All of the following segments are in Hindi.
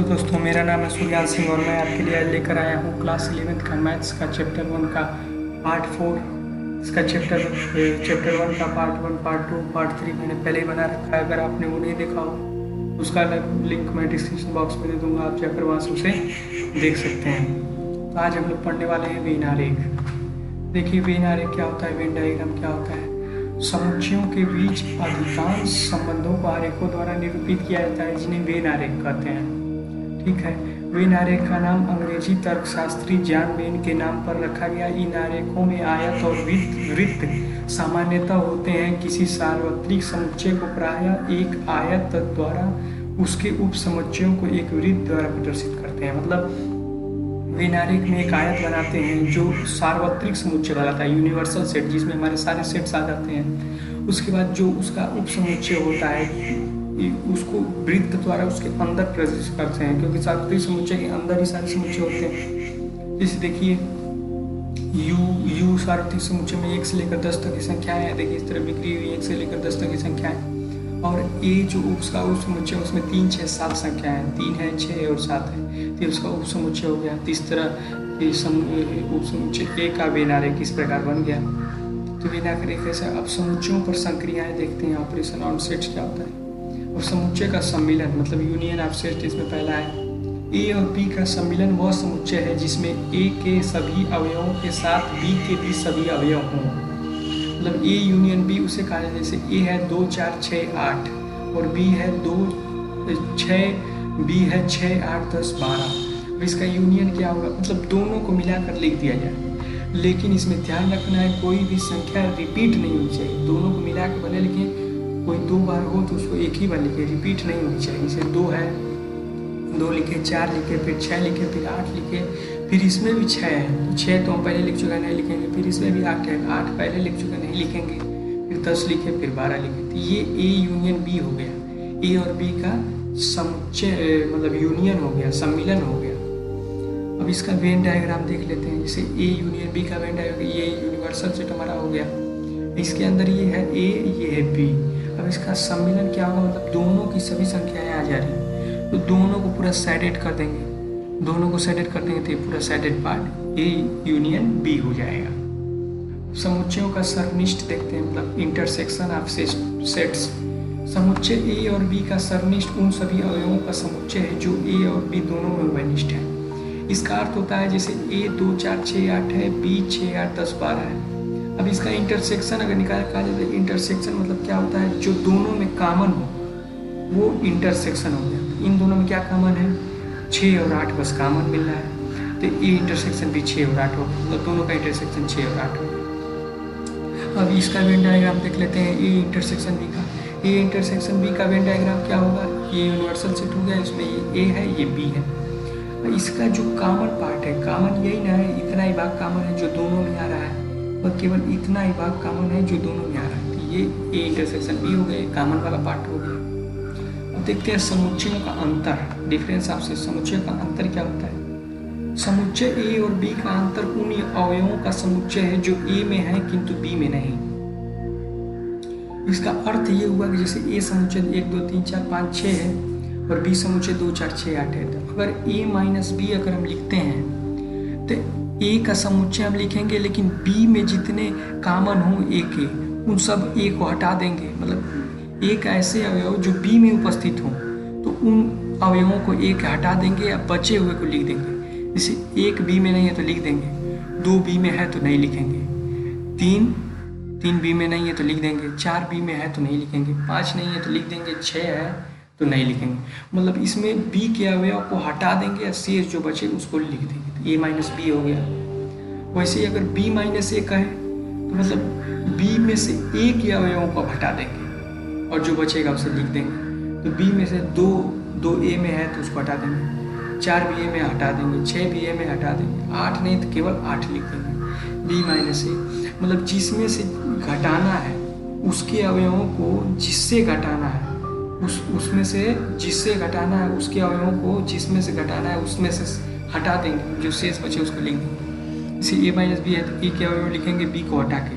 दोस्तों, मेरा नाम है सूर्यान सिंह और मैं आपके लिए आज लेकर आया हूँ क्लास 11th का मैथ्स का चैप्टर 1 का पार्ट 4। इसका चैप्टर 1 का पार्ट 1, पार्ट 2, पार्ट 3 मैंने पहले ही बना रखा है। अगर आपने वो नहीं देखा हो तो उसका लिंक मैं डिस्क्रिप्शन बॉक्स में दे दूँगा, आप जाकर वहाँ से उसे देख सकते हैं। तो आज हम लोग पढ़ने वाले हैं वेन आरेख। देखिए, वेन आरेख क्या होता है, वेन डायग्राम क्या होता है। समुच्चयों के बीच अधिकांश संबंधों को आरेखों द्वारा निरूपित किया जाता है, जिन्हें वेन आरेख कहते हैं। ठीक है, वेन आरेख का नाम अंग्रेजी तर्कशास्त्री जॉन वेन के नाम पर रखा गया। इन आरेखों में आयत और वृत्त सामान्यतः होते हैं। किसी सार्वत्रिक समुच्चय को प्रायः एक आयत द्वारा, उसके उप समुच्चयों को एक वृत्त द्वारा प्रदर्शित करते हैं। मतलब वेन आरेख में एक आयत बनाते हैं जो सार्वत्रिक समुच्चय कहलाता है, यूनिवर्सल सेट, जिसमें हमारे सारे सेट्स आ जाते हैं। उसके बाद जो उसका उप समुच्चय होता है उसको वृत्त द्वारा उसके अंदर प्रदर्शित करते हैं, क्योंकि सार्वत्रिक समुच्चय के अंदर ही सारे समुच्चय होते हैं। जैसे देखिए, यू सार्वत्रिक समुच्चय में 1 से लेकर 10 तक की संख्याएं हैं। देखिए इस तरह बिखरी हुई 1 से लेकर 10 तक की संख्याएं। और ए जो उसका उप समुच्चय उसमें 3, 6, 7 संख्याएं हैं। 3 है, 6 और 7 है, तो उसका उप समुच्चय हो गया। इस तरह उप समुच्चय ए का वेन आरेख इस प्रकार बन गया। तो वेन आरेख ऐसा। अब समुच्चयों पर संक्रियाएं देखते हैं। ऑपरेशन ऑन सेट्स क्या होता है। और समुच्चय का सम्मिलन मतलब यूनियन ऑफ सेट्स इसमें पहला है। ए और बी का सम्मिलन वह समुच्चय है जिसमें ए के सभी अवयवों के साथ बी के भी सभी अवयव हों। मतलब ए यूनियन बी उसे कहा जाए, जैसे ए है 2, 4, 6, 8 और बी है 2, 6, बी है 6, 8, 10, 12। अब इसका यूनियन क्या होगा, मतलब दोनों को मिलाकर लिख दिया जाए। लेकिन इसमें ध्यान रखना है, कोई भी संख्या रिपीट नहीं होनी चाहिए। दोनों को मिला के भले लिखें, कोई 2 बार हो तो उसको एक ही बार लिखे, रिपीट नहीं होनी चाहिए। जैसे 2 है, 2 लिखे, 4 लिखे, फिर 6 लिखे, फिर 8 लिखे, फिर इसमें भी 6 है तो 6 तो हम पहले लिख चुके नहीं लिखेंगे। फिर इसमें भी 8 है, 8 पहले लिख चुके नहीं लिखेंगे। फिर 10 लिखे, फिर 12 लिखे। तो ये ए यूनियन बी हो गया। ए और बी का समुच्चय मतलब यूनियन हो गया, सम्मिलन हो गया। अब इसका वेन डायग्राम देख लेते हैं। जैसे ए यूनियन बी का वेन डायग्राम, ये यूनिवर्सल सेट हमारा हो गया। इसके अंदर ये है ए, ये है बी। अब इसका सम्मिलन क्या होगा, मतलब दोनों की सभी संख्याएं आ जा रही हैं, तो दोनों को पूरा सैडेड कर देंगे। दोनों को सैडेड कर देंगे तो ये पूरा shaded part A union B हो जाएगा। समुच्चयों का सर्वनिष्ठ देखते हैं, मतलब इंटरसेक्शन ऑफ सेट्स। समुच्चय ए और बी का सर्वनिष्ठ उन सभी अवयवों का समुच्चय है जो ए और बी दोनों में उभयनिष्ठ है। इसका अर्थ होता है जैसे ए 2, 4, 6, 8 है, बी 6, 8, 10, 12 है। अब इसका इंटरसेक्शन अगर कहा जाए तो इंटरसेक्शन मतलब क्या होता है, जो दोनों में कॉमन हो वो इंटरसेक्शन हो गया। इन दोनों में क्या कॉमन है, 6 और 8 बस कॉमन मिल रहा है, तो ये इंटरसेक्शन भी 6 और 8 हो, मतलब दोनों का इंटरसेक्शन 6 और 8 हो। अब इसका वेन डायग्राम देख लेते हैं। ए इंटरसेक्शन बी का, ए इंटरसेक्शन बी का वेन डायग्राम क्या होगा, ये यूनिवर्सल सेट हो गया। इसमें ये ए है, ये बी है। इसका जो कॉमन पार्ट है, कॉमन यही ना है, इतना ही भाग कॉमन है जो दोनों में आ रहा है, और केवल इतना ही भाग कॉमन है जो दोनों में आ रहा है। तो ये ए इंटरसेक्शन बी हो गया, कॉमन वाला पार्ट हो गया। अब देखते हैं समुच्चयों का अंतर, डिफरेंस ऑफ सेट। समुच्चय का अंतर क्या होता है। समुच्चय ए और बी का अंतर उन अवयवों का समुच्चय है जो ए में है किंतु बी में नहीं। इसका अर्थ ये हुआ कि जैसे ए समुच्चय 1, 2, 3, 4, 5, 6 है और बी समुच्चय 2, 4, 6, 8 है। तो अगर ए माइनस बी अगर हम लिखते हैं तो ए का समुच्चय हम लिखेंगे, लेकिन बी में जितने कॉमन हो ए के उन सब ए को हटा देंगे। मतलब एक ऐसे अवयव जो बी में उपस्थित हो तो उन अवयवों को ए के हटा देंगे या बचे हुए को लिख देंगे। जैसे 1 बी में नहीं है तो लिख देंगे, 2 बी में है तो नहीं लिखेंगे, 3 बी में नहीं है तो लिख देंगे, 4 बी में है तो नहीं लिखेंगे, 5 नहीं है तो लिख देंगे, 6 है तो नहीं लिखेंगे। मतलब इसमें बी के अवयव को हटा देंगे या शेष जो बचे उसको लिख देंगे, तो ए माइनस बी हो गया। वैसे ही अगर बी माइनस ए का है तो मतलब बी में से ए के अवयवों को हटा देंगे और जो बचेगा उसे लिख देंगे। तो बी में से 2 ए में है तो उसको हटा देंगे, 4 बी ए में हटा देंगे, 6 बी ए में हटा देंगे, 8 नहीं तो केवल 8 लिख देंगे। बी माइनस ए मतलब जिसमें से घटाना है उसके अवयवों को जिससे घटाना है उसमें से जिससे घटाना है उसके अवयवों को जिसमें से घटाना है उसमें से हटा देंगे, जो शेष बचे उसको लिख देंगे। जैसे ए माइनस बी है तो ए के अवयव लिखेंगे बी को हटा के,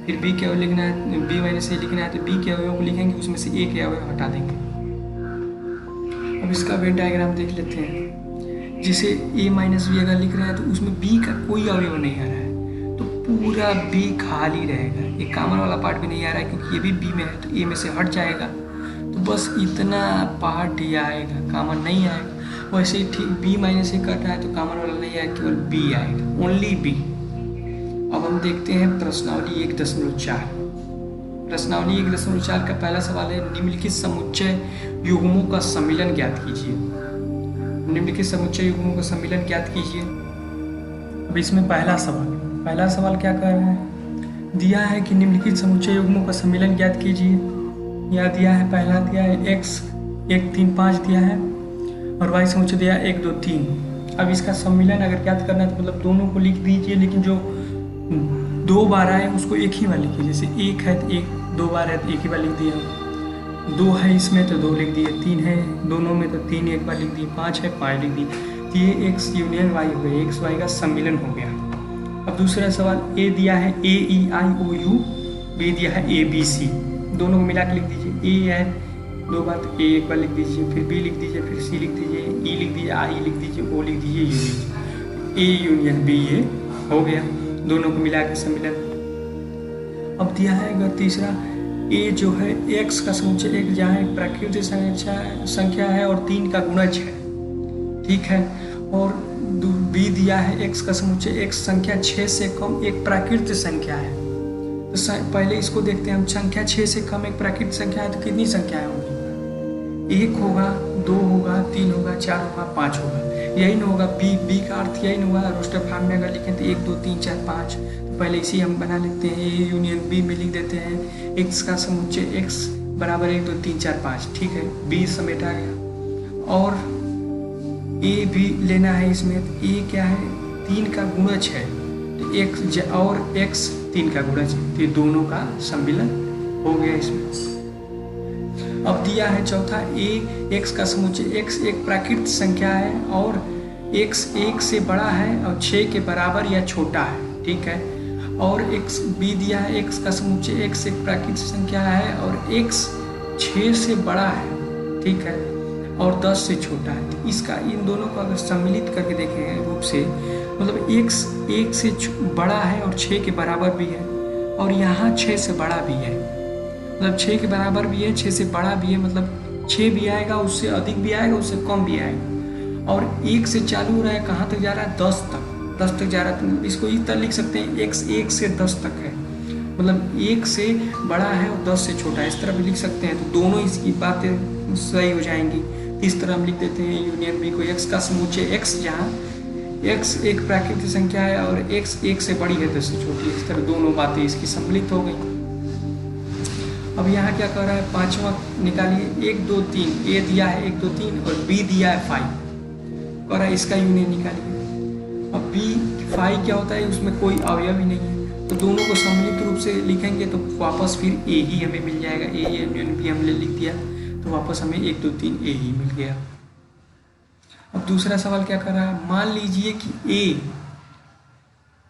फिर बी के अवयव लिखना है, बी माइनस ए लिखना है तो बी के अवयव को लिखेंगे, उसमें से ए के अवयव हटा देंगे। अब इसका वेन डायग्राम देख लेते हैं। जिसे a माइनस बी अगर लिख रहे हैं तो उसमें b का कोई अवयव नहीं आ रहा है, तो पूरा b खाली रहेगा। ये कॉमन वाला पार्ट भी नहीं आ रहा है क्योंकि ये भी b में है, तो a में से हट जाएगा, तो बस इतना पार्ट ही आएगा, कॉमन नहीं आएगा। वैसे ही ठीक b माइनस ए कर रहा है तो कॉमन वाला नहीं आएगा, केवल b आएगा, ओनली b। अब हम देखते हैं प्रश्नावली 1.4। प्रश्नावली 1.4 का पहला सवाल है, निम्नलिखित समुच्चय युग्मों का सम्मिलन ज्ञात कीजिए। निम्नलिखित समुच्चय युग्मों का सम्मिलन ज्ञात कीजिए। अब इसमें पहला सवाल क्या कर रहा है, दिया है कि निम्नलिखित समुच्चय युग्मों का सम्मिलन ज्ञात कीजिए। यह दिया है, पहला दिया है x 1 3 5 दिया है और y समुच्चय दिया है 1 2 3। अब इसका सम्मिलन अगर ज्ञात करना है तो मतलब दोनों को लिख दीजिए, लेकिन जो 2 बार आए उसको एक ही बार लिखिए। जैसे 1 है तो 1, 2 बार है तो एक ही बार लिख दिया, 2 है इसमें तो 2 लिख दिए, 3 है दोनों में तो 3 एक बार लिख दिए, 5 है 5 लिख दिए। तो ये x यूनियन y हो गया, x y का सम्मिलन हो गया। अब दूसरा सवाल, a दिया है a e i o u, b दिया है a b c, दोनों को मिला के लिख दीजिए। a है 2 बार तो a एक बार लिख दीजिए, फिर b लिख दीजिए, फिर c लिख दीजिए, e लिख दीजिए, i लिख दीजिए, o लिख दीजिए, u लिख दीजिए। a यूनियन b ये हो गया, दोनों को मिला के सम्मिलन। अब दिया है अगर तीसरा, a जो है x का समुच्चय एक जहाँ एक प्राकृतिक संख्या है और 3 का गुणज है, ठीक है। और b दिया है x का समुच्चय x संख्या 6 से कम एक प्राकृतिक संख्या है। तो पहले इसको देखते हैं हम। संख्या 6 से कम एक प्राकृतिक संख्या है तो कितनी संख्याएं होंगी? 1 होगा, 2 होगा, 3 होगा, 4 होगा, 5 होगा, यही न होगा। b का अर्थ यही न हुआ। रोस्टर फॉर्म में अगर लिखें तो 1 2 3 4 5, तो पहले इसी हम बना लेते हैं। a यूनियन b में लिख देते हैं x का समुच्चय x बराबर 1 2 3 4 5, ठीक है। b समेट आ गया। और a भी लेना है इसमें, तो a क्या है? 3 का गुणज है, तो x और x 3 का गुणज है, तो ये दोनों का सम्मिलन हो गया इसमें। अब दिया है चौथा, a x का समुच्चय x एक प्राकृतिक संख्या है और x 1 से बड़ा है और 6 के बराबर या छोटा है, ठीक है। और x b दिया है x का समुच्चय x एक प्राकृतिक संख्या है और x 6 से बड़ा है, ठीक है, और 10 से छोटा है। तो इसका इन दोनों को अगर सम्मिलित करके देखें रूप से, मतलब x 1 से बड़ा है और 6 के बराबर भी है, और यहाँ 6 से बड़ा भी है, मतलब 6 के बराबर भी है, 6 से बड़ा भी है, मतलब 6 भी आएगा, उससे अधिक भी आएगा, उससे कम भी आएगा। और 1 से चालू हो रहा है, कहाँ तक जा रहा है? 10 तक जा रहा है। तो इसको इस तरह लिख सकते हैं, x 1 से 10 तक है, मतलब 1 से बड़ा है और 10 से छोटा है, इस तरह भी लिख सकते हैं। तो दोनों इसकी बातें सही हो जाएंगी। इस तरह हम लिख देते हैं यूनियन बी को, x का समुच्चय x जहाँ x एक प्राकृतिक संख्या है और x 1 से बड़ी है 10 से छोटी है, इस तरह दोनों बातें इसकी सम्मिलित हो गई। अब यहाँ क्या कर रहा है? पांचवा निकालिए, 1 2 3, a दिया है 1 2 3 और b दिया है 5, कह रहा है इसका यूनियन निकालिए। अब b 5 क्या होता है? उसमें कोई अवयव ही नहीं है, तो दोनों को सम्मिलित रूप से लिखेंगे तो वापस फिर a ही हमें मिल जाएगा। a यूनियन b हमने लिख दिया तो वापस हमें 1 2 3 a ही मिल गया। अब दूसरा सवाल क्या कर रहा है? मान लीजिए कि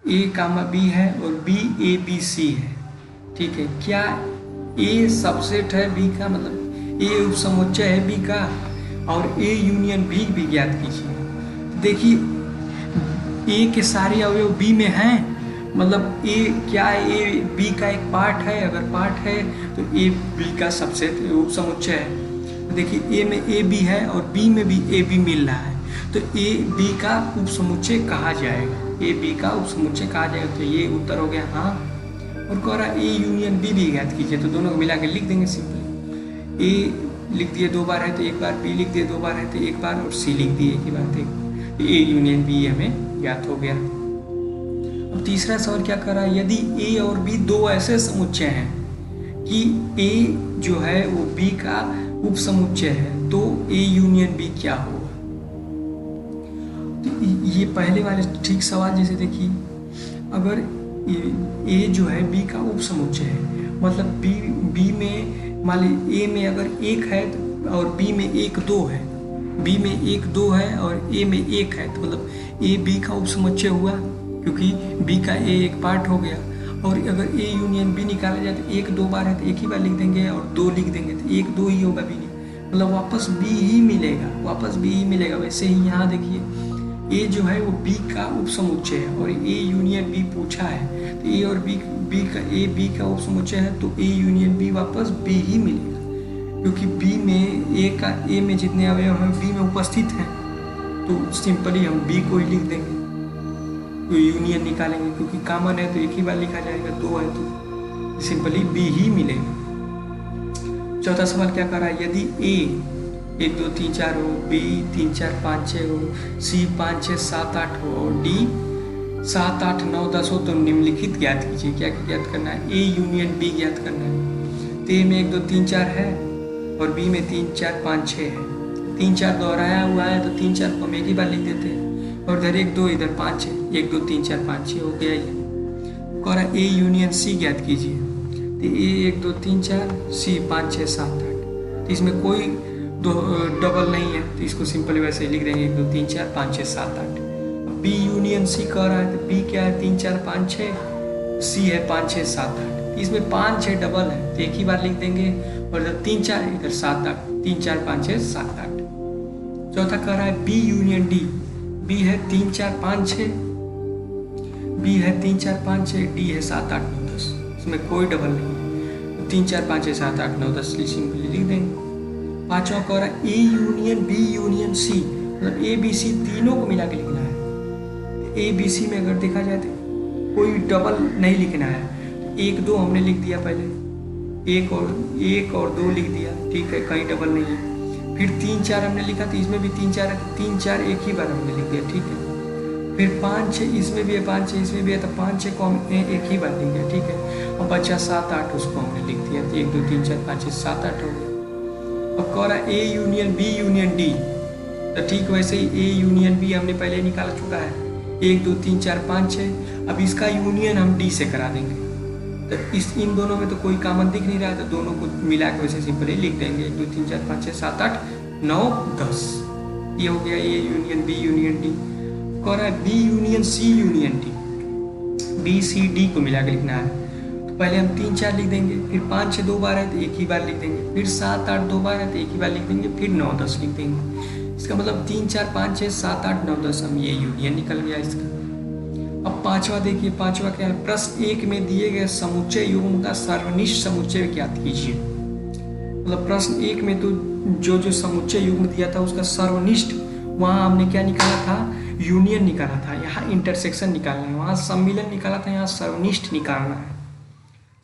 a कामा b है और b a b c है, ठीक है। क्या a सबसेट है b का, मतलब a उपसमुच्चय है b का, और a यूनियन b भी ज्ञात कीजिए। देखिए a के सारे अवयव b में हैं, मतलब a क्या है? a b का एक पार्ट है, अगर पार्ट है तो a b का सबसेट उपसमुच्चय है। देखिए a में a b है और b में भी a b मिल रहा है, तो a b का उपसमुच्चय कहा जाएगा, a b का उपसमुच्चय कहा जाएगा। तो ये उत्तर हो गया हाँ। और कह रहा a यूनियन b भी ज्ञात कीजिए, तो दोनों को मिला के लिख देंगे सिंपली। a लिख दिए 2 बार है तो एक बार, b लिख दिए 2 बार है तो एक बार, और c लिख दिए एक ही बार, तो a यूनियन b हमें ज्ञात हो गया। अब तीसरा सवाल क्या कर रहा है? यदि a और b दो ऐसे समुच्चय हैं कि a जो है वो b का उपसमुच्चय है, तो a यूनियन b क्या होगा? तो ये पहले वाले ठीक सवाल जैसे देखिए, अगर a जो है b का उपसमुच्चय है, मतलब b में मान ली a में अगर 1 है और b में 1 2 है, b में 1 2 है और a में 1 है, तो मतलब a b का उपसमुच्चय हुआ, क्योंकि b का a एक पार्ट हो गया। और अगर a यूनियन b निकाला जाए तो 1 2 बार है तो एक ही बार लिख देंगे और 2 लिख देंगे, तो 1 2 ही होगा b, मतलब वापस बी ही मिलेगा, वापस बी ही मिलेगा। वैसे ही यहाँ देखिए ए जो है वो बी का उपसमुच्चय है और ए यूनियन बी पूछा है, तो ए और बी का उपसमुच्चय है, तो ए यूनियन बी वापस बी ही मिलेगा, क्योंकि बी में ए में जितने अवयव हैं बी में उपस्थित हैं, तो सिंपली हम बी को ही लिख देंगे, तो यूनियन निकालेंगे, क्योंकि कॉमन है तो एक ही बार लिखा जाएगा, 2 है तो सिंपली बी ही मिलेगा। चौथा सवाल क्या कर रहा है, यदि ए 1 2 3 4 हो, बी 3 4 5 6 हो, सी 5 6 7 8 हो और डी 7 8 9 10 हो, तो निम्नलिखित ज्ञात कीजिए। क्या ज्ञात करना है, ए यूनियन बी ज्ञात करना है। तो ए में 1 2 3 4 है और बी में 3 4 5 6 है, 3 4 दोहराया हुआ है तो 3 4 को हम एक ही बार लिख देते हैं, और इधर 1 2 इधर 5 है, 1 2 3 4 5 6 हो गया। ये कह रहा है ए यूनियन सी ज्ञात कीजिए। तो ए 1 2 3 4, सी 5 6 7 8, तो इसमें कोई डबल नहीं है, तो इसको सिंपल वैसे ही लिख देंगे 1 2 3 4 5 6 7 8। बी यूनियन सी कह रहा है, तो बी क्या है 3 4 5 6, सी है 5 6 7 8, इसमें 5 6 डबल है तो एक ही बार लिख देंगे, और इधर 3 4 इधर 7 8, 3 4 5 6 7 8। चौथा कह रहा है बी यूनियन डी, बी है 3 4 5 6, बी है 3 4 5 6, डी है 7 8 9 10, इसमें कोई डबल नहीं है, तो 3 4 5 6 7 8 9 10 सिंपली लिख देंगे। पांचवा कह रहा है A union B union C, मतलब ए बी सी तीनों को मिला के लिखना है। ए बी सी में अगर देखा जाए तो कोई डबल नहीं लिखना है, तो 1 2 हमने लिख दिया पहले, 1 और 2 लिख दिया, ठीक है, कहीं डबल नहीं है। फिर 3 4 हमने लिखा, तो इसमें भी 3 4 है, 3 4 एक ही बार हमने लिख दिया, ठीक है। फिर 5 6 इसमें भी है, 5 6 इसमें भी है, तो 5 6 को हमने एक ही बार लिख दिया, ठीक है। और बच्चा 7 8 उसको हमने लिख दिया, तो 1 2 3 4 5 6 7 8 हो गया। अब कह रहा है A union B union D, तो ठीक वैसे ही ए यूनियन बी हमने पहले निकाल चुका है, 1 2 3 4 5 6। अब इसका यूनियन हम डी से करा देंगे, तो इन दोनों में तो कोई कॉमन दिख नहीं रहा है, तो दोनों को मिला के वैसे सिंपली लिख देंगे 1 2 3 4 5 6 7 8 9 10। ये हो गया A union B union D. कह रहा है B union C union D, B C D को मिला के लिखना है, पहले हम 3 4 लिख देंगे, फिर 5 6 2 बार है तो एक ही बार लिख देंगे, फिर 7 8 2 बार है तो एक ही बार लिख देंगे, फिर 9 10 लिख देंगे। इसका मतलब 3 4 5 6 7 8 9 10, हम ये यूनियन निकल गया इसका। अब पांचवा देखिए, पांचवा क्या है, प्रश्न 1 में दिए गए समुच्चय युग्म का सर्वनिष्ठ समुच्चय ज्ञात कीजिए। मतलब प्रश्न 1 में तो जो समुच्चय युग्म दिया था उसका सर्वनिष्ठ, वहाँ हमने क्या निकाला था, यूनियन निकाला था, यहाँ इंटरसेक्शन निकालना है, वहाँ सम्मिलन निकाला था, यहाँ सर्वनिष्ठ निकालना है।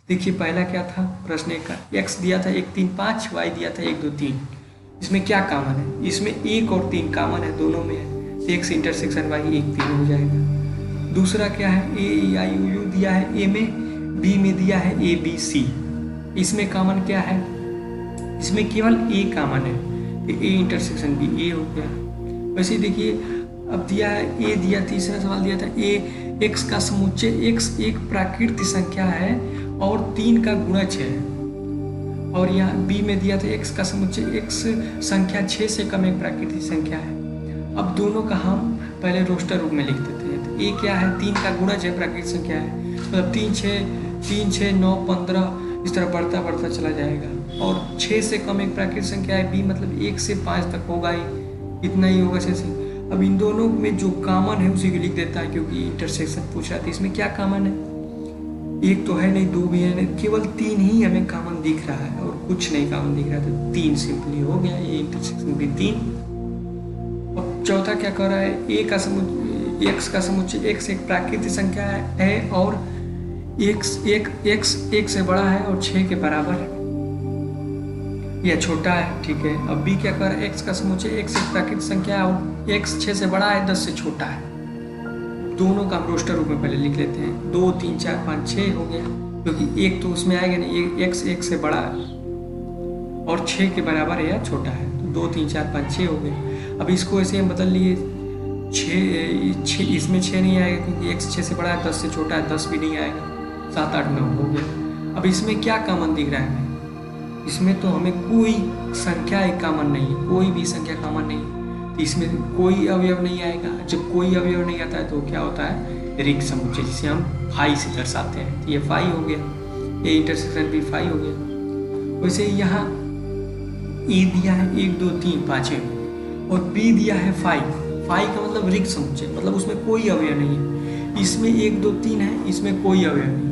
देखिए पहला क्या था, प्रश्न 1 का x दिया था 1 3 5, y दिया था 1 2 3, इसमें क्या कॉमन है, इसमें 1 और 3 कॉमन है, दोनों में है, तो x इंटरसेक्शन y 1 3 हो जाएगा। दूसरा क्या है, a e i o u दिया है a में, b में दिया है a b c, इसमें कॉमन क्या है, इसमें केवल a कॉमन है, तो a इंटरसेक्शन b a हो गया। वैसे देखिए अब दिया है a दिया, तीसरा सवाल दिया था a x का समुच्चय, x एक प्राकृतिक संख्या है और 3 का गुणज है, और यहाँ b में दिया था x का समुच्चय, x संख्या 6 से कम एक प्राकृतिक संख्या है। अब दोनों का हम पहले रोस्टर रूप में लिख देते हैं, तो a क्या है, 3 का गुणज है, प्राकृतिक संख्या है, मतलब 3 6 9 15 इस तरह बढ़ता बढ़ता चला जाएगा, और 6 से कम एक प्राकृतिक संख्या है b, मतलब 1 से 5 तक होगा ही, इतना ही होगा 6 से। अब इन दोनों में जो कॉमन है उसी को लिख देता है, क्योंकि इंटरसेक्शन पूछ रहा था। इसमें क्या कॉमन है, एक तो है नहीं, 2 भी है नहीं, केवल 3 ही हमें कॉमन दिख रहा है और कुछ नहीं कॉमन दिख रहा है, तो 3 सिंपली हो गया, ये इंटरसेक्शन भी 3। अब चौथा क्या कर रहा है, a का समुच्चय, x का समुच्चय, x एक प्राकृतिक संख्या है और x 1 से बड़ा है और 6 के बराबर है या छोटा है, ठीक है। अब b क्या कर रहा है, x का समुच्चय, x एक प्राकृतिक संख्या है और x 6 से बड़ा है, 10 से छोटा है। दोनों का हम रोस्टर रूप में पहले लिख लेते हैं, 2 3 4 5 6 हो गया, क्योंकि एक तो उसमें आएगा नहीं, x 1 से बड़ा है और 6 के बराबर है या छोटा है, तो 2 3 4 5 6 हो गए। अब इसको ऐसे हम बदल लिए, 6 इसमें 6 नहीं आएगा क्योंकि x 6 से बड़ा है, 10 से छोटा है, 10 भी नहीं आएगा, 7 8 9 हो गया। अब इसमें क्या कॉमन दिख रहा है हमें, इसमें तो हमें कोई संख्या एक कॉमन नहीं है, कोई भी संख्या कॉमन नहीं है, तो इसमें कोई अवयव नहीं आएगा। जब कोई अवयव नहीं आता है तो क्या होता है, रिक्त समुच्चय, जिसे हम फाई से दर्शाते हैं, तो ये फाई हो गया, ये इंटरसेक्शन भी फाई हो गया। वैसे यहाँ ए दिया है 1 2 3 पाँचवें में, और बी दिया है 5। 5 का मतलब रिक्त समुच्चय, मतलब उसमें कोई अवयव नहीं है। इसमें 1 2 3 है, इसमें कोई अवयव नहीं है।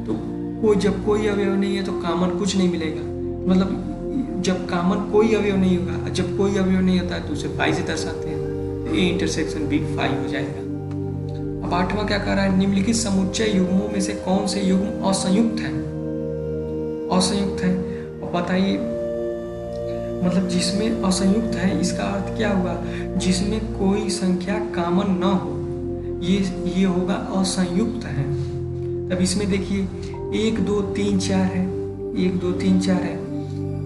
तो जब कोई अवयव नहीं है तो कॉमन कुछ नहीं मिलेगा, मतलब जब कॉमन कोई अवयव नहीं होगा, जब कोई अवयव नहीं होता है तो उसे 5 से दर्शाते हैं। तो ए इंटरसेक्शन बी 5 हो जाएगा। अब 8वां क्या कर रहा है, निम्नलिखित समुच्चय युग्मों में से कौन से युग्म असंयुक्त है? असंयुक्त है, और बताइए, मतलब जिसमें असंयुक्त है इसका अर्थ क्या हुआ, जिसमें कोई संख्या कॉमन न हो, ये होगा असंयुक्त है। तब इसमें देखिए 1 2 3 4 है, 1 2 3 4 है,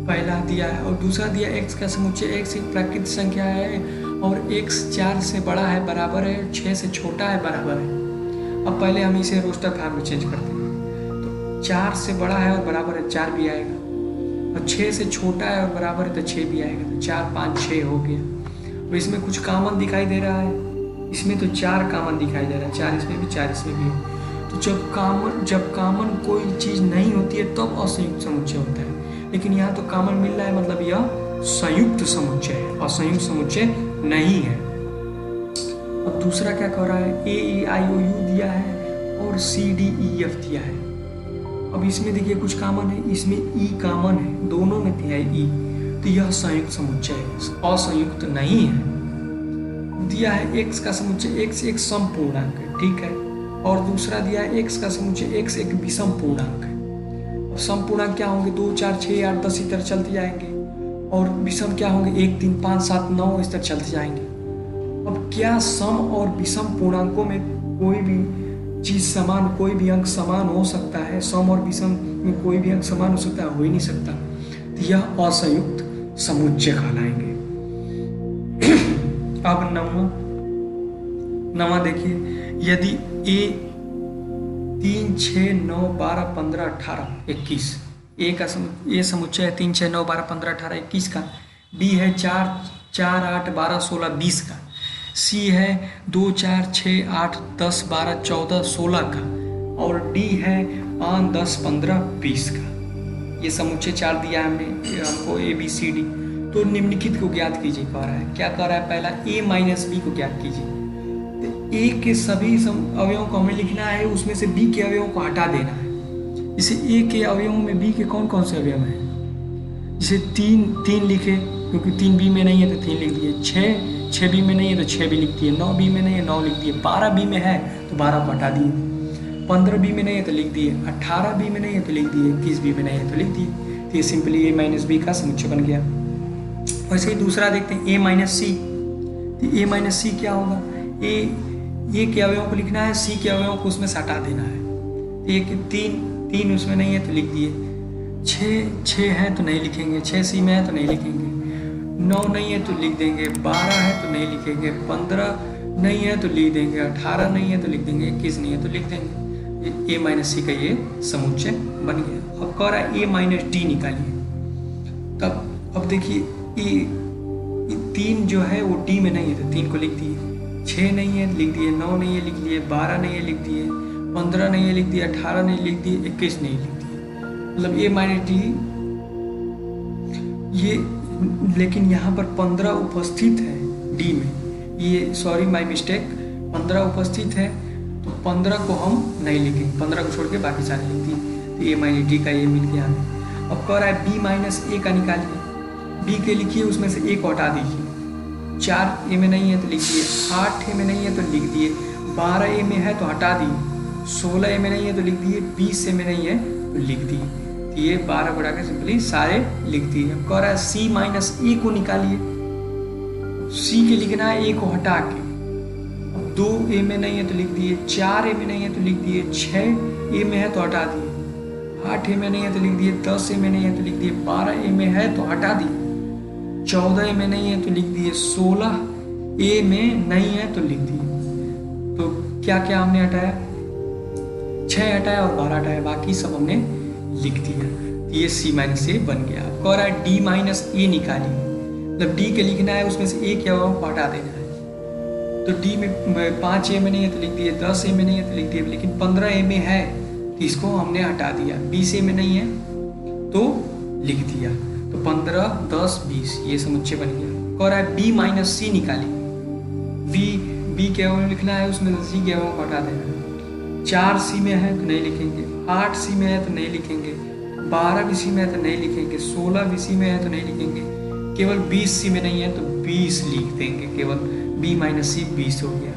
पहला दिया है, और दूसरा दिया x का समुच्चय। x एक प्राकृतिक संख्या है और x 4 से बड़ा है बराबर है, 6 से छोटा है बराबर है। अब पहले हम इसे रोस्टर फॉर्म में चेंज करते हैं, तो 4 से बड़ा है और बराबर है 4 भी आएगा, और 6 से छोटा है और बराबर है तो 6 भी आएगा, तो 4 5 6 हो गया। और इसमें कुछ कॉमन दिखाई दे रहा है, इसमें तो 4 कॉमन दिखाई दे रहा है, 4 इसमें भी 4 इसमें भी है। तो जब कॉमन कोई चीज़ नहीं होती है तब असंयुक्त समुच्चय होता है, लेकिन यहाँ तो कॉमन मिल रहा है, मतलब यह संयुक्त समुच्चय है, असंयुक्त समुच्चय नहीं है। अब दूसरा क्या कह रहा है, AEIOU दिया है और CDEF दिया है। अब इसमें देखिए कुछ कॉमन है, इसमें E कॉमन है, दोनों में दिया है E, तो यह संयुक्त समुच्चय है, असंयुक्त नहीं है। दिया है x का समुच्चय, x एक सम पूर्णांक है, ठीक है, और दूसरा दिया है x का समुच्चय, x एक विषम पूर्णांक है। अब सम पूर्णांक क्या होंगे, 2 4 6 8 10 इस तरह चलते जाएंगे, और विषम क्या होंगे 1 3 5 7 9 इस तरह चलते जाएंगे। अब क्या सम और विषम पूर्णांकों में कोई भी चीज समान, कोई भी अंक समान हो सकता है? सम और विषम में कोई भी अंक समान हो सकता है? हो ही नहीं सकता, तो यह असंयुक्त समुच्चय कहलाएंगे। अब नवा देखिए, यदि A 3 6 9 12 15 18 21, ए समुच्चय है 3 6 9 12 15 18 21 का, B है 4 4 8 12 16 20 का, C है 2 4 6 8 10 12 14 16 का, और D है 5 10 15 20 का। ये समुच्चय 4 दिया है हमको ABCD। तो निम्नलिखित को ज्ञात कीजिए कह रहा है। क्या कह रहा है, पहला A माइनस B को ज्ञात कीजिए। तो A के सभी अवयवों को हमें लिखना है, उसमें से B के अवयवों को हटा देना है। इसे A के अवयवों में B के कौन कौन से अवयव हैं? इसे 3 लिखे, क्योंकि 3 B में नहीं है तो 3 लिख दिए, 6 B में नहीं है तो 6 भी लिख दिए, 9 B में नहीं है 9 लिख दिए, 12 B में है तो 12 को हटा दिए, 15 B में नहीं है तो लिख दिए, 18 B में नहीं है तो लिख दिए, 21 B में नहीं है तो लिख दिए। तो ये सिंपली A माइनस B का समुच्चय बन गया। वैसे ही दूसरा देखते हैं A माइनस C। तो A माइनस C क्या होगा, A के अवयवों को लिखना है, C के अवयवों को उसमें से हटा देना है। एक 3 उसमें नहीं है तो लिख दिए, 6 है तो नहीं लिखेंगे, 6 C में है तो नहीं लिखेंगे, 9 नहीं है तो लिख देंगे, 12 है तो नहीं लिखेंगे, 15 नहीं है तो लिख देंगे, 18 नहीं है तो लिख देंगे, 21 नहीं है तो लिख देंगे। A माइनस C का ये समुच्चय बन गया। अब कह रहा है A माइनस D निकालिए। तब अब देखिए ये 3 जो है वो D में नहीं है तो 3 को लिख दिए, 6 नहीं है लिख दिए, 9 नहीं है लिख दिए, 12 नहीं है लिख दिए, 15 नहीं है लिख दिए, 18 नहीं लिख दिए, 21 नहीं लिख दिए। मतलब A माइनस D ये, लेकिन यहाँ पर 15 उपस्थित है D में, ये सॉरी माय मिस्टेक, 15 उपस्थित है तो 15 को हम नहीं लिखेंगे, 15 को छोड़ के बाकी सारे लिख दिए। तो A माइनस D का ये मिल गया हमें। अब कह रहा है B माइनस A का निकालिए। B के लिखिए, उसमें से A को हटा दीजिए, 4 A में नहीं है तो लिख दिए, 8 A में नहीं है तो लिख दिए, 12 A में है तो हटा दिए, 16 A में नहीं है तो लिख दिए, 20 A में नहीं है तो लिख दिए। तो ये 12 बढ़ा के सिंपली सारे लिख दिए। अब कह रहा है C माइनस A को निकालिए। C के लिखना है A को हटा के। अब 2 A में नहीं है तो लिख दिए, 4 A में नहीं है तो लिख दिए, 6 A में है तो हटा दिए, 8 A में नहीं है तो लिख दिए, 10 A में नहीं है तो लिख दिए, 12 A में है तो हटा दिए, 14 A में नहीं है तो लिख दिए, 16 A में नहीं है तो लिख दिए। तो क्या क्या हमने हटाया, 6 हटाया और 12 हटाया, बाकी सब हमने लिख दिया। ये C माइनस A बन गया। अब कह रहा है D माइनस A निकालिए। मतलब D के लिखना है, उसमें से A क्या हुआ हटा देना है। तो D में 5 A में नहीं है तो लिख दिए, 10 A में नहीं है तो लिख दिए, लेकिन 15 A में है तो इसको हमने हटा दिया, 20 A में नहीं है तो लिख दिया। तो 15, 10, 20 ये समुच्चय बन गया। कह रहा है बी माइनस सी निकालिए। बी के अवयव लिखना है, उसमें से सी के अवयव को हटा देना है। 4 सी में है तो नहीं लिखेंगे, 8 सी में है तो नहीं लिखेंगे, 12 भी सी में है तो नहीं लिखेंगे, 16 भी सी में है तो नहीं लिखेंगे, केवल 20 सी में नहीं है तो 20 लिख देंगे। केवल बी माइनस सी 20 हो गया।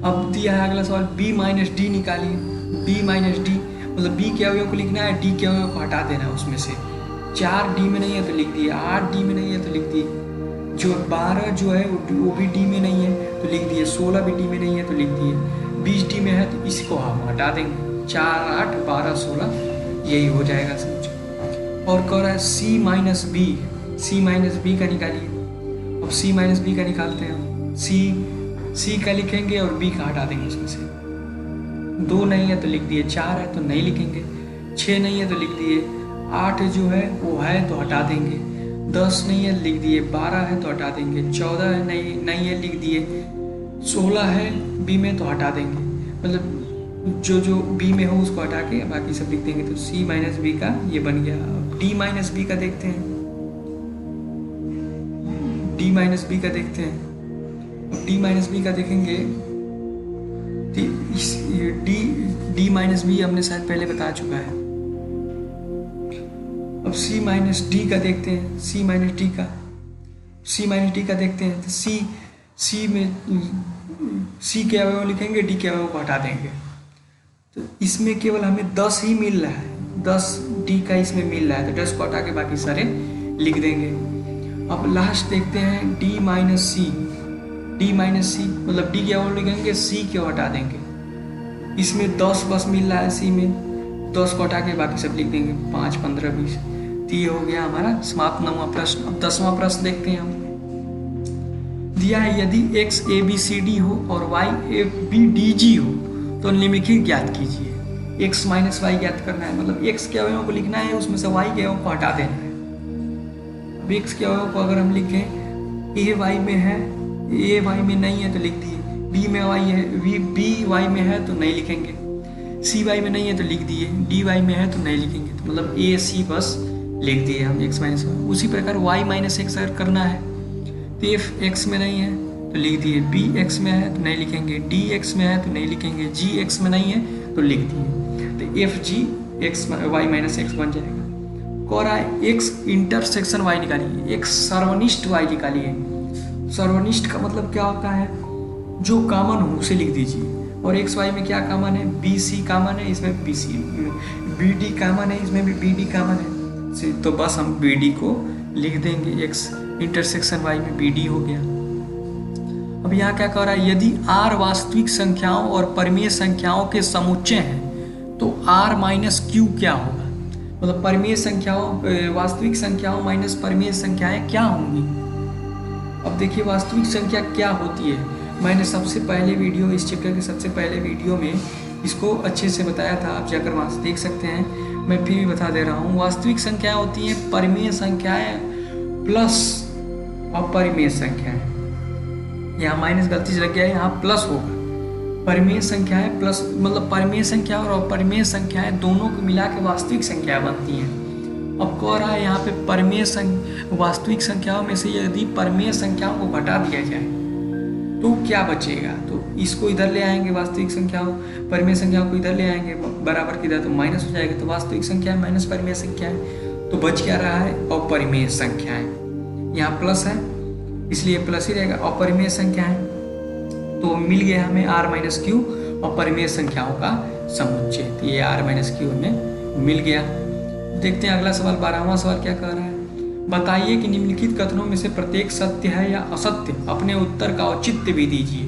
अब दिया है अगला सवाल, बी माइनस डी निकालिए। बी माइनस डी मतलब बी के अवयव को लिखना है, डी के अवयव को हटा देना है उसमें से। 4 डी में नहीं है तो लिख दिए, 8 डी में नहीं है तो लिख दिए, जो 12 जो है वो भी डी में नहीं है तो लिख दिए, 16 भी डी में नहीं है तो लिख दिए, 20 डी में है तो इसको हम हटा देंगे। 4, 8, 12, 16 यही हो जाएगा समझो। और कह रहा है सी माइनस बी, सी माइनस बी का निकालिए। अब सी माइनस बी का निकालते हैं। सी का लिखेंगे और बी का हटा देंगे उसमें से। 2 नहीं है तो लिख दिए, 4 है तो नहीं लिखेंगे, 6 नहीं है तो लिख दिए, 8 जो है वो है तो हटा देंगे, 10 नहीं है लिख दिए, 12 है तो हटा देंगे, 14 है नहीं है लिख दिए, 16 है बी में तो हटा देंगे। मतलब जो बी में हो उसको हटा के बाकी सब लिख देंगे। तो सी माइनस बी का ये बन गया। अब डी माइनस बी का देखते हैं। डी माइनस बी का देखते हैं। डी माइनस बी का देखेंगे, डी माइनस बी हमने शायद पहले बता चुका है। अब सी माइनस डी का देखते हैं। सी माइनस डी का देखते हैं। तो सी में सी के अवयव लिखेंगे, डी के अवयव को हटा देंगे। तो इसमें केवल हमें 10 ही मिल रहा है, 10 डी का इसमें मिल रहा है, तो 10 को हटा के बाकी सारे लिख देंगे। अब लास्ट देखते हैं डी माइनस सी मतलब डी के अवयव लिखेंगे, सी के हटा देंगे। इसमें 10 बस मिल रहा है सी में, 10 को हटा के बाकी सब लिख देंगे, 5, 15, 20। तो ये हो गया हमारा समाप्त 9वां प्रश्न। अब 10वां प्रश्न देखते हैं हम। दिया है यदि x a b c d हो और y a b d g हो तो निम्नलिखित ज्ञात कीजिए। x माइनस वाई ज्ञात करना है, मतलब x के अवयवों को लिखना है, उसमें से y के अवयवों को हटा देना है। अब x के अवयव को अगर हम लिखें, a y में है, a y में नहीं है तो लिख दिए, b में y है, b y में है तो नहीं लिखेंगे, c y में नहीं है तो लिख दिए, d y में है तो नहीं लिखेंगे। तो मतलब a c बस लिख दिए हम x माइनस वाई। उसी प्रकार y माइनस एक्स अगर करना है तो f x में नहीं है तो लिख दिए, b x में है तो नहीं लिखेंगे, d x में है तो नहीं लिखेंगे, g x में नहीं है तो लिख दिए। तो f g x y minus x बन जाएगा। कह रहा है x इंटरसेक्शन y निकालिए, x सर्वनिष्ठ y निकालिए। सर्वनिष्ठ का मतलब क्या होता है, जो कॉमन हो उसे लिख दीजिए। और एक्स वाई में क्या कॉमन है, बी सी कॉमन है, इसमें B C, B D common है, इसमें भी बी डी कॉमन है। तो बस हम बी डी को लिख देंगे, एक्स इंटरसेक्शन वाई में बी डी हो गया। अब यहाँ क्या कह रहा है, यदि आर वास्तविक संख्याओं और परिमेय संख्याओं के समुच्चय हैं तो आर माइनस क्यू क्या होगा। मतलब परिमेय संख्याओं, वास्तविक संख्याओं माइनस परिमेय संख्याएं क्या होंगी। अब देखिए वास्तविक संख्या क्या होती है, मैंने सबसे पहले वीडियो, इस चैप्टर के सबसे पहले वीडियो में इसको अच्छे से बताया था, आप जाकर वहाँ से देख सकते हैं। मैं फिर भी बता दे रहा हूँ, वास्तविक संख्याएं होती हैं परिमेय संख्याएं प्लस अपरिमेय संख्याएं। यहाँ माइनस गलती से लग गया है, यहाँ प्लस होगा। परिमेय संख्याएं प्लस मतलब परिमेय संख्या और अपरिमेय संख्याएं दोनों को मिला के वास्तविक संख्या बनती हैं। अब कह रहा है यहाँ पे वास्तविक संख्याओं में से यदि परिमेय संख्याओं को घटा दिया जाए तो क्या बचेगा। तो इसको इधर ले आएंगे, वास्तविक संख्याओं परिमेय संख्याओं को इधर ले आएंगे बराबर की इधर, तो माइनस हो जाएगा। तो वास्तविक संख्या माइनस परिमेय संख्या है, तो बच क्या रहा है, अपरिमेय संख्याएं। यहाँ प्लस है इसलिए प्लस ही रहेगा, अपरिमेय संख्याएं। तो मिल गया हमें आर माइनस क्यू अपरिमेय संख्याओं का समुच्चय। तो ये आर माइनस क्यू हमें मिल गया। देखते हैं अगला सवाल, 12वां सवाल क्या कह रहा है। बताइए कि निम्नलिखित कथनों में से प्रत्येक सत्य है या असत्य, अपने उत्तर का औचित्य भी दीजिए।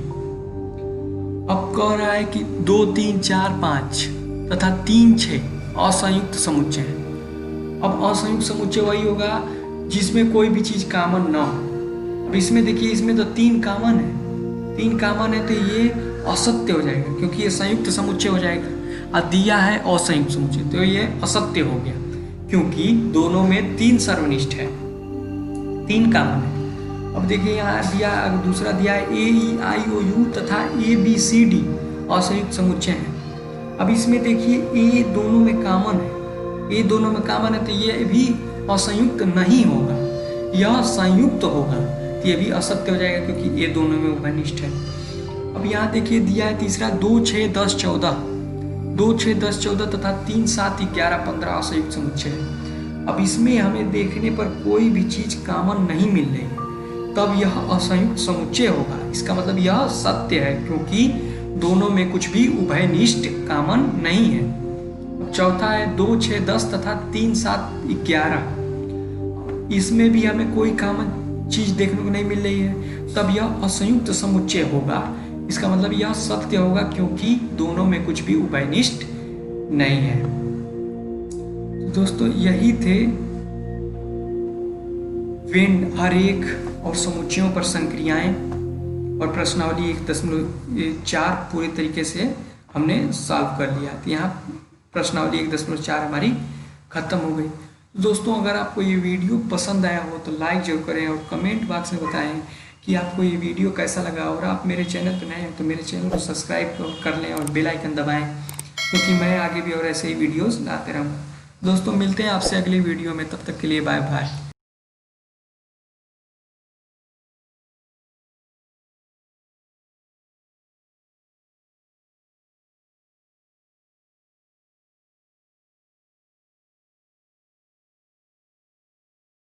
अब कह रहा है कि 2, 3, 4, 5 तथा 3, 6 असंयुक्त समुच्चय है। अब असंयुक्त समुच्चय वही होगा जिसमें कोई भी चीज कॉमन ना हो। अब इसमें देखिए, इसमें तो 3 कॉमन है, 3 कॉमन है, तो ये असत्य हो जाएगा क्योंकि ये संयुक्त समुच्चय हो जाएगा। और दिया है असंयुक्त समुच्चय, तो ये असत्य हो गया क्योंकि दोनों में 3 सर्वनिष्ठ है, 3 कॉमन है। अब देखिए यहाँ दिया, दूसरा दिया है ए ई आई ओ यू तथा ए बी सी डी असंयुक्त समुच्चय है। अब इसमें देखिए ए दोनों में कॉमन है, ये दोनों में कॉमन है तो ये भी असंयुक्त नहीं होगा, यह संयुक्त होगा तो ये भी असत्य हो जाएगा क्योंकि ये दोनों में उभयनिष्ठ है। अब यहाँ देखिए दिया है तीसरा 2, 6, 10, 14, 2, 6, 10, 14 तथा 3, 7, 11, 15 असंयुक्त समुच्चय है। अब इसमें हमें देखने पर कोई भी चीज कॉमन नहीं मिल रही है, तब यह असंयुक्त समुच्चय होगा। इसका मतलब यह सत्य है क्योंकि दोनों में कुछ भी उभयनिष्ठ कॉमन नहीं है। अब चौथा है 2, 6, 10 तथा 3, 7, 11, इसमें भी हमें कोई कॉमन चीज देखने को नहीं मिल रही है, तब यह असंयुक्त समुच्चय होगा। इसका मतलब यह सत्य होगा क्योंकि दोनों में कुछ भी उभयनिष्ठ नहीं है। तो दोस्तों यही थे वेन, आरेख और समुच्चयों पर संक्रियाएं और प्रश्नावली 1.4 पूरे तरीके से हमने सॉल्व कर लिया। तो यहाँ प्रश्नावली 1.4 हमारी खत्म हो गई। दोस्तों अगर आपको ये वीडियो पसंद आया हो तो लाइक जरूर करें और कमेंट बॉक्स में बताएं कि आपको ये वीडियो कैसा लगा। और आप मेरे चैनल पर नए हैं तो मेरे चैनल को सब्सक्राइब कर लें और बेल आइकन दबाएं क्योंकि मैं आगे भी और ऐसे ही वीडियोस लाते रहूँगा। दोस्तों मिलते हैं आपसे अगली वीडियो में, तब तक के लिए बाय बाय।